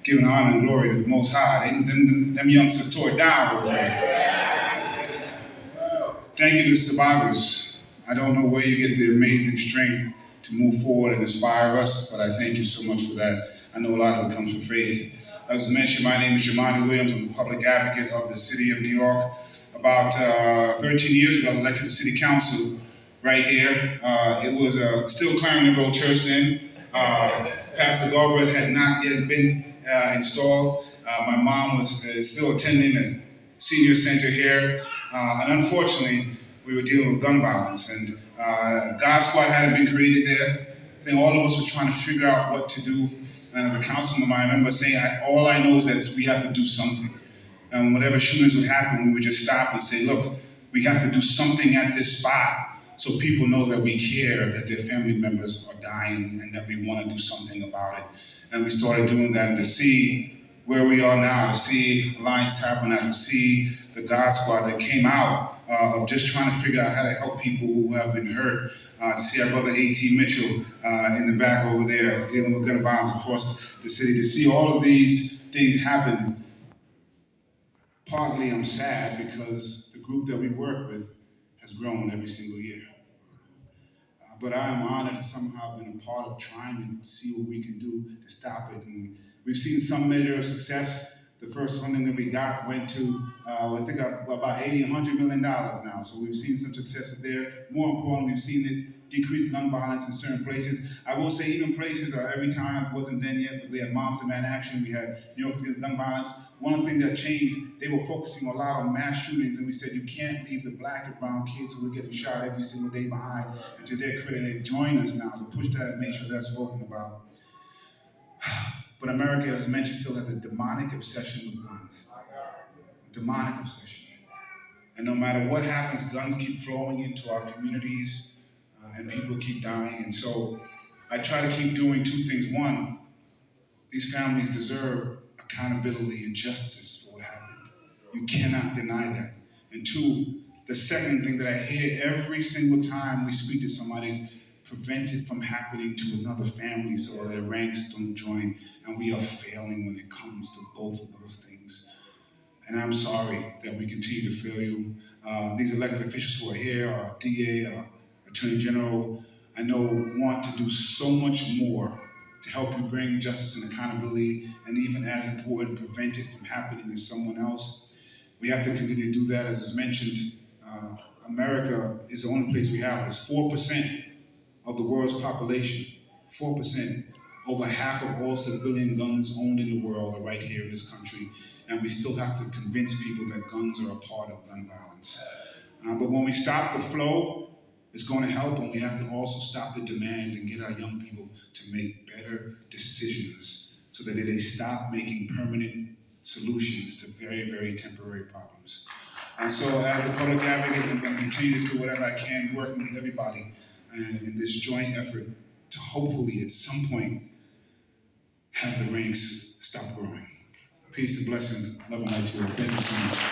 Giving honor and glory to the Most High. Them youngsters tore it down real quick. Thank you to the survivors. I don't know where you get the amazing strength to move forward and inspire us, but I thank you so much for that. I know a lot of it comes from faith. As mentioned, my name is Jamani Williams. I'm the public advocate of the city of New York. About 13 years ago, I was elected to city council right here. It was still Clarendon Road Church then. Pastor Galbraith had not yet been installed. My mom was still attending a senior center here. And unfortunately, we were dealing with gun violence. And God Squad hadn't been created there. I think all of us were trying to figure out what to do. And as a councilman, I remember saying, all I know is that we have to do something. And whatever shootings would happen, we would just stop and say, look, we have to do something at this spot so people know that we care, that their family members are dying, and that we want to do something about it. And we started doing that, and to see where we are now, to see Alliance Tabernacle, to see the God Squad that came out of just trying to figure out how to help people who have been hurt, to see our brother A.T. Mitchell in the back over there dealing with gun violence across the city, to see all of these things happen. Partly I'm sad because the group that we work with has grown every single year. But I am honored to somehow have been a part of trying to see what we can do to stop it. And we've seen some measure of success. The first funding that we got went to, I think, about $80, $100 million now. So we've seen some success there. More importantly, we've seen it decrease gun violence in certain places. I will say even places, every time it wasn't then yet, but we had Moms Demand Action, we had New York Against Gun Violence. One of the things that changed, they were focusing a lot on mass shootings, and we said you can't leave the black and brown kids who are getting shot every single day behind. And to their credit, they join us now to push that and make sure that's spoken about. But America, as mentioned, still has a demonic obsession with guns. A demonic obsession. And no matter what happens, guns keep flowing into our communities, and people keep dying. And so I try to keep doing two things. One, these families deserve accountability and justice for what happened. You cannot deny that. And two, the second thing that I hear every single time we speak to somebody is prevent it from happening to another family so their ranks don't join. And we are failing when it comes to both of those things. And I'm sorry that we continue to fail you. These elected officials who are here, our DA, our Attorney General, I know want to do so much more to help you bring justice and accountability, and even as important, prevent it from happening to someone else. We have to continue to do that. As mentioned, America is the only place we have this. 4% of the world's population, 4%, over half of all civilian guns owned in the world are right here in this country, and we still have to convince people that guns are a part of gun violence. But when we stop the flow, it's going to help, and we have to also stop the demand and get our young people to make better decisions so that they stop making permanent solutions to very, very temporary problems. And so as a public advocate, I'm going to continue to do whatever I can, working with everybody in this joint effort to hopefully at some point have the ranks stop growing. Peace and blessings. Love and light to you. Thank you so much.